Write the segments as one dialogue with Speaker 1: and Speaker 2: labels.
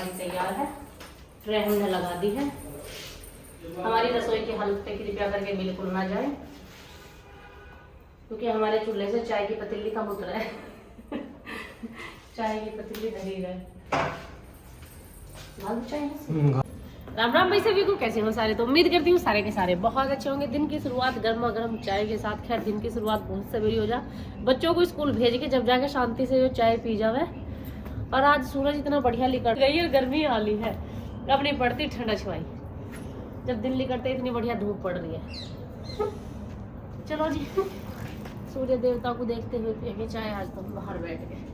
Speaker 1: हमारी तैयार है, ट्रे हमने लगा दी है। हमारी रसोई की हालत पे कृपया करके बिल्कुल ना जाए, क्योंकि हमारे चूल्हे से चाय की पतीली कम उतरा है। चाय की पतीली धरी गए। राम राम भाई, सभी को कैसे हो सारे? तो उम्मीद करती हूँ सारे के सारे बहुत अच्छे होंगे। दिन की शुरुआत गर्मा गर्म चाय के साथ। खैर दिन की शुरुआत बहुत सवेरी हो जा, बच्चों को स्कूल भेज के जब जाके शांति से जो चाय पी जावे। और आज सूरज इतना बढ़िया निकल गई है, गर्मी आली है, अपनी पड़ती ठंडा छुआई। जब दिन निकलते इतनी बढ़िया धूप पड़ रही है। चलो जी, सूर्य देवता को देखते हुए पिएंगे चाय आज तो बाहर बैठ के।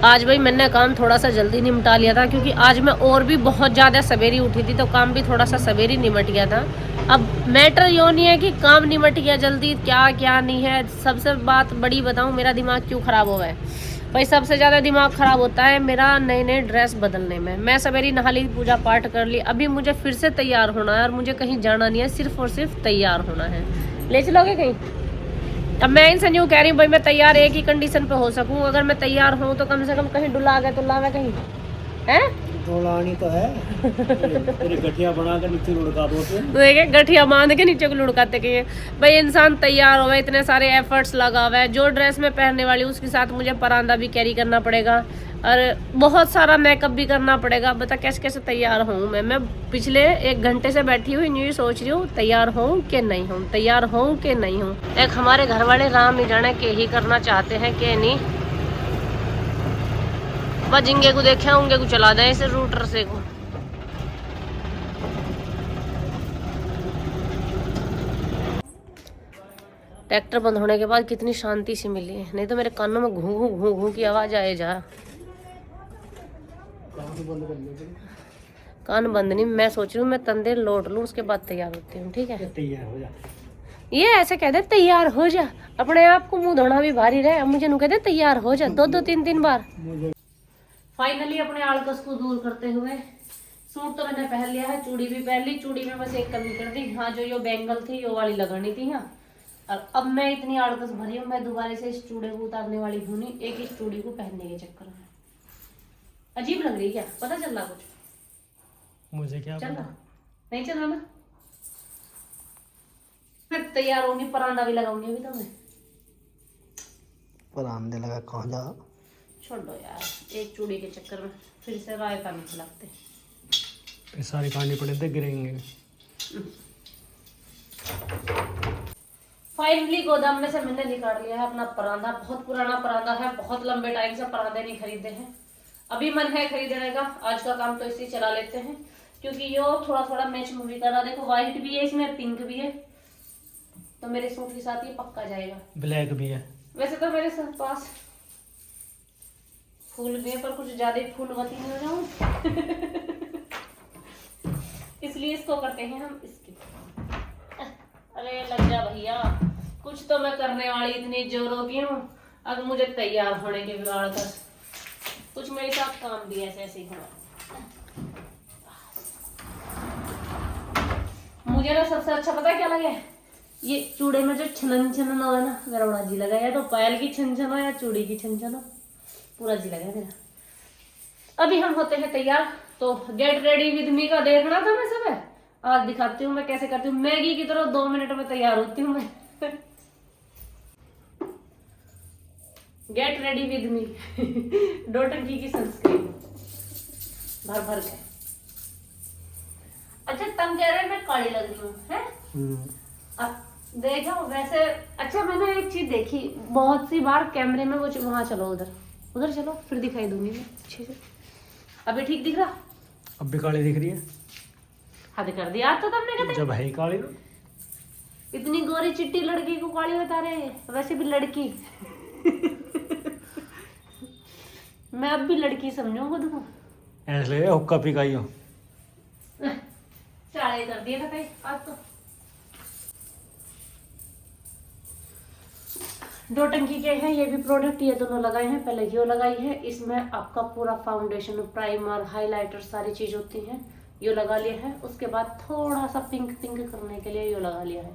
Speaker 1: आज भाई मैंने काम थोड़ा सा जल्दी निपटा लिया था, क्योंकि आज मैं और भी बहुत ज़्यादा सवेरी उठी थी, तो काम भी थोड़ा सा सवेरी निमट गया था। अब मैटर यो नहीं है कि काम निमट गया जल्दी, क्या क्या नहीं है। सबसे बात बड़ी बताऊं, मेरा दिमाग क्यों ख़राब हुआ है भाई। सबसे ज़्यादा दिमाग ख़राब होता है मेरा नए नए ड्रेस बदलने में। मैं सवेरी नहा ली, पूजा पाठ कर ली, अभी मुझे फिर से तैयार होना है और मुझे कहीं जाना नहीं है, सिर्फ और सिर्फ तैयार होना है। ले चलोगे कहीं? अब मैं इनसे यूँ कह रही हूँ भाई, मैं तैयार एक ही कंडीशन पे हो सकूँ, अगर मैं तैयार हूँ तो कम से कम कहीं डुला गए तो लावे कहीं, हैं?
Speaker 2: डोलानी तो है। तेरी गठिया बना कर नीचे लुढ़का दो
Speaker 1: तो गठिया बांध के नीचे को लुढ़काते कहीं भाई। इंसान तैयार हो गए, इतने सारे एफर्ट्स लगा हुआ है। जो ड्रेस मैं पहनने वाली हूँ उसके साथ मुझे परांदा भी कैरी करना पड़ेगा और बहुत सारा मेकअप भी करना पड़ेगा। बता कैसे कैसे तैयार हूँ मैं पिछले 1 घंटे से बैठी हुई न्यू सोच रही हूँ तैयार हूँ कि नहीं हूँ, तैयार हूँ कि नहीं हूँ। एक हमारे घर वाले राम नहीं जाने के ही करना चाहते हैं कि नहीं। बस जिंगे को देखे होंगे को चला दें इसे रूटर से को। ट्रैक्टर बंद होने के बाद कितनी शांति सी मिली है, नहीं तो मेरे कानों में घू घू घू घू की आवाज आए जा। कान बंद नहीं, मैं सोच रही हूँ मैं तंदे लौट लूँ, उसके बाद तैयार होती हूँ। ठीक है,
Speaker 2: तैयार हो जा।
Speaker 1: ये ऐसे कह दे तैयार हो जा, अपने आप को मुंह धोना भी भारी रहे। अब मुझे नु कह दे तैयार हो जा 2-2 3-3 बार। फाइनली अपने आलकस को दूर करते हुए सूट तो मैंने पहन लिया है, चूड़ी भी पहन ली। चूड़ी में बस एक कमी कर दी, हाँ जो ये बैंगल थी ये वाली लगानी थी। हाँ, और अब मैं इतनी आलकस भरी हूँ, मैं दोबारा से इस चूड़े को उतारने वाली हूँ नहीं, एक इस चूड़ी को पहनने के चक्कर में। अजीब लग रही है क्या? पता चल रहा कुछ?
Speaker 2: मुझे क्या
Speaker 1: चल रहा नहीं? चल रहा ना? मैं तैयार होंगी, परांदा भी लगाऊंगी अभी तो मैं।
Speaker 2: परांदे लगा कहाँ जा।
Speaker 1: छोड़ दो यार, एक चूड़ी के चक्कर में फिर से रायता नहीं खिलाते।
Speaker 2: फिर सारी काटनी पड़े थे, गिरेंगे।
Speaker 1: फाइनली गोदाम में से मैंने निकाल लिया है अपना परांदा। बहुत पुराना परांदा है, बहुत लंबे टाइम से परांदे नहीं खरीदे हैं। अभी मन है खरीदने का, आज का काम तो इसी चला लेते हैं, क्योंकि ये थोड़ा थोड़ा मैच मूवी कर रहा। देखो व्हाइट भी है इसमें, पिंक भी है, तो मेरे सूट के साथ ये पक्का जाएगा।
Speaker 2: ब्लैक भी है।
Speaker 1: वैसे तो मेरे पास फूल भी है, पर कुछ ज्यादा फूलवती नहीं हो जाऊं। इसलिए इसको करते हैं हम इसकी। अरे लग जा भैया, कुछ तो मैं करने वाली इतनी जोरों की हूँ, अब मुझे तैयार होने के बिगाड़ कर कुछ मेरे साथ काम भी ऐसे ऐसे ही होना। मुझे ना सबसे अच्छा पता है क्या लगे? ये चूड़े में जो छनन छनन हो है ना, मेरा बड़ा जी लगा। या तो पायल की छन छन हो या चूड़ी की छन छन हो, पूरा जी लगा मेरा। अभी हम होते हैं तैयार, तो गेट रेडी विद मी का देखना था मैं सब है। आज दिखाती हूँ मैं कैसे करती हूँ। मैगी की तरह 2 मिनट में तैयार होती हूँ मैं। Get ready with me. Dot and Key की सनस्क्रीन भर भर के। अच्छा तुम कह रहे हैं मैं काली लग रही हूँ, है? देखो वैसे अच्छा, मैंने एक चीज देखी बहुत सी बार कैमरे में, वो वहां चलो, उधर चलो, फिर दिखाई दूंगी मैं अच्छे से। अभी ठीक दिख रहा?
Speaker 2: अब भी काली दिख रही है।
Speaker 1: हद कर दिया आज तो तुमने। कहते
Speaker 2: जब है काली तो
Speaker 1: इतनी गोरी चिट्टी लड़की को काली बता रहे हैं, वैसे भी लड़की। मैं अब भी लड़की समझूं खुद को।
Speaker 2: ऐसे हुक्का पी गई हो।
Speaker 1: चाले कर दिए था कहीं आज तो। डॉटंकी के हैं ये भी प्रोडक्ट, ये दोनों लगाए हैं। पहले यो लगाई है, इसमें आपका पूरा फाउंडेशन, प्राइमर, हाइलाइटर सारी चीज होती है। यो लगा लिया है, उसके बाद थोड़ा सा पिंक पिंक करने के लिए यो लगा लिया है,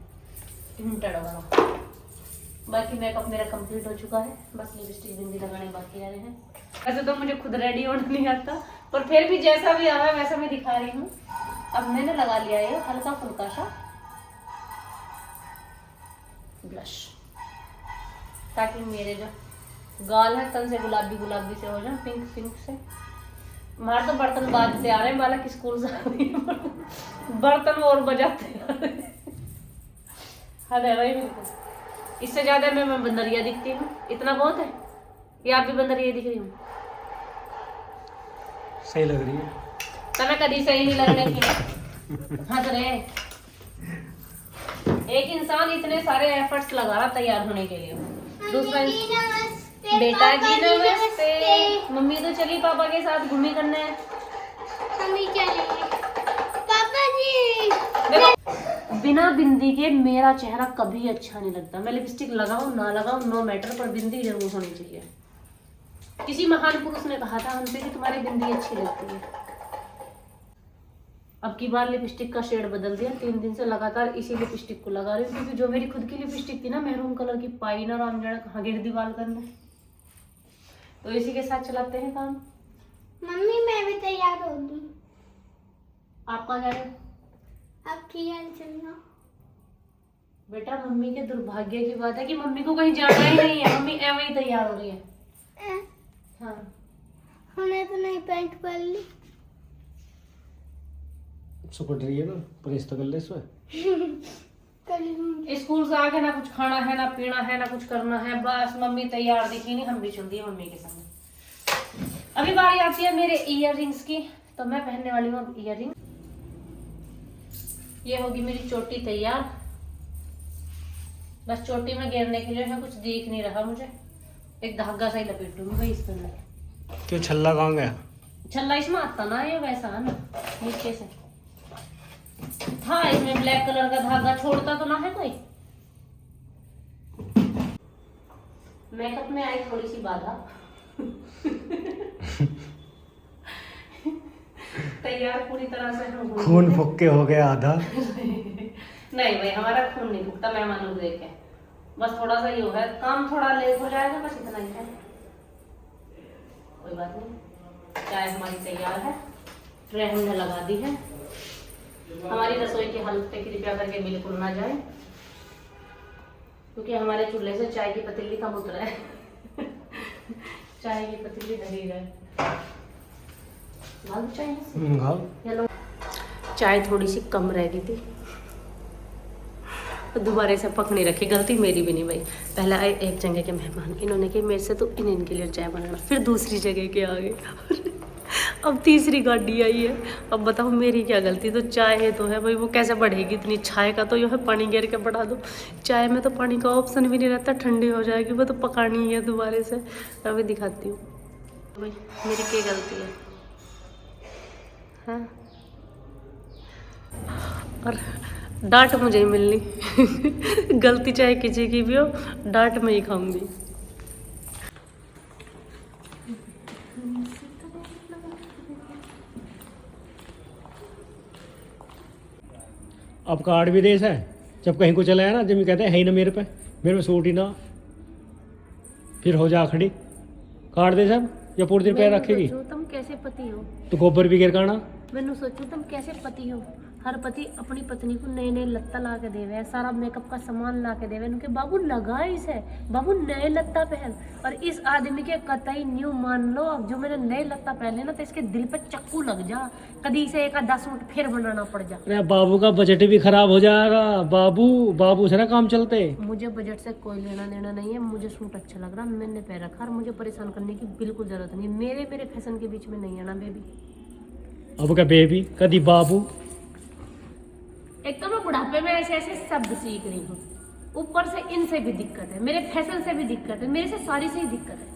Speaker 1: हिंटेड वाला। बाकी मेकअप मेरा कंप्लीट हो चुका है, बस लिपस्टिक बिंदी लगाने बाकी रह रहे हैं। वैसे तो मुझे खुद रेडी होना नहीं आता, पर फिर भी जैसा भी आया वैसा मैं दिखा रही हूँ। अब मैंने लगा लिया है हल्का फुल्का सा ब्लश, ताकि मेरे जो गाल है तन से गुलाबी गुलाबी से हो जाए, पिंक पिंक से। हमारे तो बर्तन बाजते आ रहे हैं, बालक स्कूल से बर्तन और बजाते आ रहे हैं। हद है भाई बिल्कुल। इससे ज्यादा मैं बंदरिया दिखती हूँ, इतना बहुत है। या आप भी बंदरिया दिख रही हूँ?
Speaker 2: सही लग रही है।
Speaker 1: तो मैं कभी सही नहीं लगने की हद रहे। एक इंसान इतने सारे एफर्ट्स लगा रहा तैयार होने के लिए। दूसरा बेटा जी नमस्ते। मम्मी तो चली पापा के साथ घूमी करने।
Speaker 3: मम्मी चलेंगे पापा जी।
Speaker 1: देखो बिना बिंदी के मेरा चेहरा कभी अच्छा नहीं लगता। मैं लिपस्टिक लगाऊं ना लगाऊं नो मैटर, पर बिंदी जरूर होनी चाहिए। किसी महान पुरुष ने कहा था हमसे कि तुम्हारी बिंदी अच्छी लगती है। अब की बार लिपस्टिक का शेड बदल दिया, 3 दिन से लगातार इसी लिपस्टिक को लगा रही हूँ, क्योंकि जो मेरी खुद की लिपस्टिक थी ना मैरून कलर की, पाई ना राम जाने कहाँ गिर दीवार करने, तो इसी के साथ चलाते हैं काम।
Speaker 3: मम्मी मैं भी तैयार होगी।
Speaker 1: आप कहाँ जा रहे हो?
Speaker 3: अब किया चलना।
Speaker 1: बेटा मम्मी के दुर्भाग्य की बात है कि मम्मी को कहीं जाना ही नहीं है, मम्मी ऐਵੇਂ ही तैयार हो रही है। हाँ
Speaker 3: हमने तो नहीं पेंट कर ली।
Speaker 2: सुपड़ रही है ना, प्रेस तो कर ले इसमें।
Speaker 3: कर लूंगी।
Speaker 1: स्कूल से आके ना कुछ खाना है ना पीना है ना कुछ करना है, बस मम्मी तैयार दिखी नहीं, हम भी चल दिए मम्मी के सामने। अभी बारी आती है मेरे इयर रिंग्स की, तो मैं पहनने वाली हूँ इयर रिंग। ये होगी मेरी चोटी तैयार। बस चोटी में घेरने के लिए है, कुछ दिख नहीं रहा मुझे, एक धागा सा ही लपेटूंगी भाई इस पर।
Speaker 2: क्यों छल्ला कहाँ गया?
Speaker 1: छल्ला इसमें आता ना, ये वैसा है ना नीचे से था, इसमें ब्लैक कलर का धागा छोड़ता तो ना है कोई। मेकअप में आई थोड़ी सी बाधा। तैयार पूरी तरह से हम
Speaker 2: खून फूक के हो गया आधा।
Speaker 1: नहीं भाई हमारा खून नहीं फूकता मेहमानों को देख के, बस थोड़ा सा ही होगा, काम थोड़ा लेट हो जाएगा, बस इतना ही है, कोई बात नहीं। चाय हमारी तैयार है, ट्रे हमने लगा दी है। हमारी रसोई की हालत पे कृपया करके बिल्कुल ना जाए, क्योंकि हमारे चूल्हे से चाय की पतीली कम उतरा है। चाय की पतीली धरी रहे। चाय चाय थोड़ी सी कम रह गई थी, तो दोबारा से पकनी रखी, गलती मेरी भी नहीं भाई। पहले आए एक जगह के मेहमान, इन्होंने कहा मेरे से तो इनके लिए चाय बनाना, फिर दूसरी जगह के आ गए। अब तीसरी गाड़ी आई है, अब बताओ मेरी क्या गलती। तो चाय है तो है भाई, वो कैसे बढ़ेगी इतनी चाय का, तो यह है पानी गिर के बढ़ा दो। चाय में तो पानी का ऑप्शन भी नहीं रहता, ठंडी हो जाएगी, वो तो पकानी है दोबारा से। मैं भी दिखाती हूँ भाई मेरी क्या गलती है। हाँ और डांट मुझे ही मिलनी। गलती चाहे किसी की भी हो, डांट मैं ही खाऊंगी।
Speaker 2: अब कार्ड भी देश है, जब कहीं को चला है ना, जब मैं कहते हैं है ही ना मेरे पे सूट ही ना, फिर हो जा खड़ी। कार्ड दे सब या पूरे दिन पैर रखेगी।
Speaker 1: तुम कैसे पति हो?
Speaker 2: तो गोबर भी गिर काना।
Speaker 1: मैंने सोचू तुम कैसे पति हो। हर पति अपनी पत्नी को नए नए लत्ता ला के देवे, सारा मेकअप का सामान ला के देवे, उनके बाबू लगा इसे, बाबू नए लत्ता पहन। और इस आदमी के कतई न्यू मान लो, अब जो मैंने नए लत्ता पहने ना, तो इसके दिल पे चक्कू लग जा, कदी से एक 10 सूट फिर बनाना पड़ जा।
Speaker 2: अरे बाबू का बजट भी खराब हो जाएगा। बाबू से ना काम चलते।
Speaker 1: मुझे बजट से कोई लेना देना नहीं है, मुझे सूट अच्छा लग रहा, मैंने पहन रखा, और मुझे परेशान करने की बिल्कुल जरूरत नहीं। मेरे फैशन के बीच में नहीं आना बेबी।
Speaker 2: अब क्या बेबी कदी बाबू।
Speaker 1: एक तो मैं बुढ़ापे में ऐसे ऐसे शब्द सीख रही हूँ, ऊपर से इनसे भी दिक्कत है, मेरे फैशन से भी दिक्कत है, मेरे से सारी से ही दिक्कत है।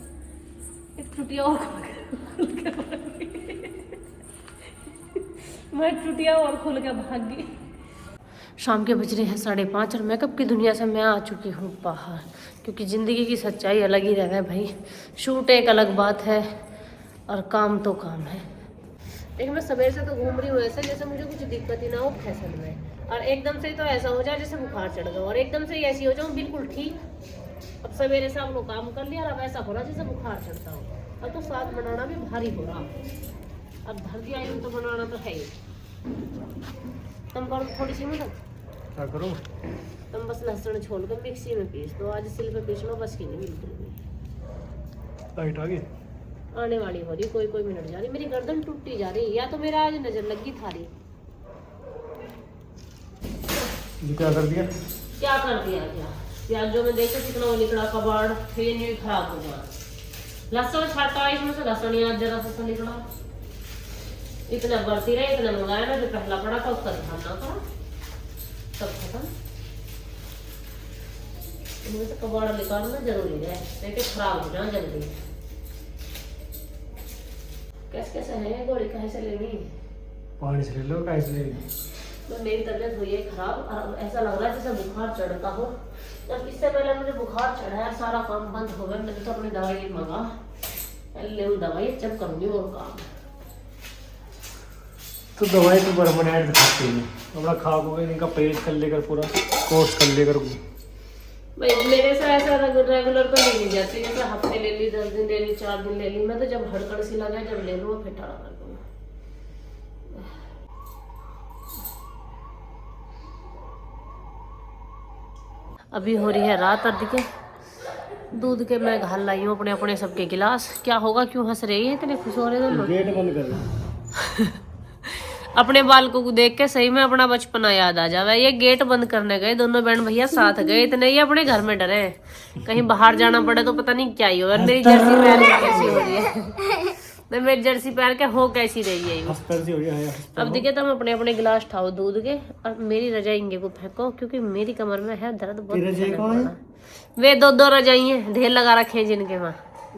Speaker 1: एक चुटिया और मैं चुटिया और खुल के भाग गई। शाम के बज रहे हैं 5:30 और मेकअप की दुनिया से मैं आ चुकी हूँ बाहर, क्योंकि ज़िंदगी की सच्चाई अलग ही रह है भाई। शूट एक अलग बात है और काम तो काम है। लेकिन मैं सवेर से तो घूम रही हूँ ऐसे जैसे मुझे कुछ दिक्कत ही ना हो फैशन में, और एकदम से तो ऐसा हो जाए जैसे बुखार चढ़ गया, और एकदम से ऐसी हो जाऊँ बिल्कुल ठीक। अब सवेरे से हम लोग काम कर लिया, अब ऐसा हो रहा जैसे बुखार चढ़ता हो। अब तो साग बनाना भी भारी हो रहा, अब धर दिया यूं तो बनाना तो है ही। तुम करो थोड़ी सी मदद,
Speaker 2: क्या करूँ?
Speaker 1: तुम बस लहसुन छोड़ कर मिक्सी में पीस दो, आज सिल पे पीस लो, बस की नहीं बिल्कुल भी।
Speaker 2: लाइट आ गई?
Speaker 1: आने वाली हो रही, कोई कोई मिनट जा रही, मेरी गर्दन टूटती जा रही, या तो मेरा आज नजर लगी थारी।
Speaker 2: ये क्या कर दिया?
Speaker 1: क्या कर दिया क्या? प्याज जो मैं देखा कितना वो निकला कबाड़, फिर नहीं खराब हो गया। लहसुन छाटा इसमें से, लहसुन आज जरा सा निकला, इतना बढ़ती रहे, इतना मंगाया ना, जो पहला पड़ा था उसका ध्यान ना करा, सब खत्म। इनमें से कबाड़ निकालना जरूरी है, नहीं तो खराब हो जाए जल्दी। कैसे है गोली कैसे लेनी?
Speaker 2: पानी से ले लो, कैसे लेनी?
Speaker 1: तो मेरी तबीयत हुई है खराब, और ऐसा लग रहा है जैसे बुखार चढ़ता हो। जब इससे पहले मुझे बुखार चढ़ा है, सारा काम बंद हो गया, मैंने तो अपनी दवाई मंगा, ले दवाई जब करूँगी और काम।
Speaker 2: तो दवाई तो परमानेंट खाती है, अपना खा खोगे इनका परहेज कर लेकर, पूरा कोर्स कर लेकर।
Speaker 1: भाई मेरे से ऐसा रेगुलर तो नहीं जाती, जैसे हफ्ते ले ली, 10 दिन ले ली, 4 दिन ले ली, मैं तो जब हड़कड़ सी लगा जब ले लूँ फिर टाड़ा कर दूँगा। अभी हो रही है रात, और दिखे दूध के मैं घाल लाई हूँ अपने अपने सबके गिलास। क्या होगा, क्यों हंस रही है, इतने खुश हो रहे दोनों?
Speaker 2: गेट बंद कर।
Speaker 1: अपने बालकों को देख के सही में अपना बचपना याद आ जावे। ये गेट बंद करने गए, दोनों बहन भैया साथ गए, इतने ही अपने घर में डरे, कहीं बाहर जाना पड़े तो पता नहीं क्या ही होगा। मेरी जर्सी पहन के कैसी हो रही है, मैं मेरी जर्सी पहन के हो कैसी रही है ये। अब देखिए तुम अपने अपने गिलास उठाओ दूध के, और मेरी रजाई को फेंको, क्योंकि मेरी कमर में है दर्द बहुत। वे 2 रजाई हैं, ढेर लगा रखे हैं जिनके वहाँ।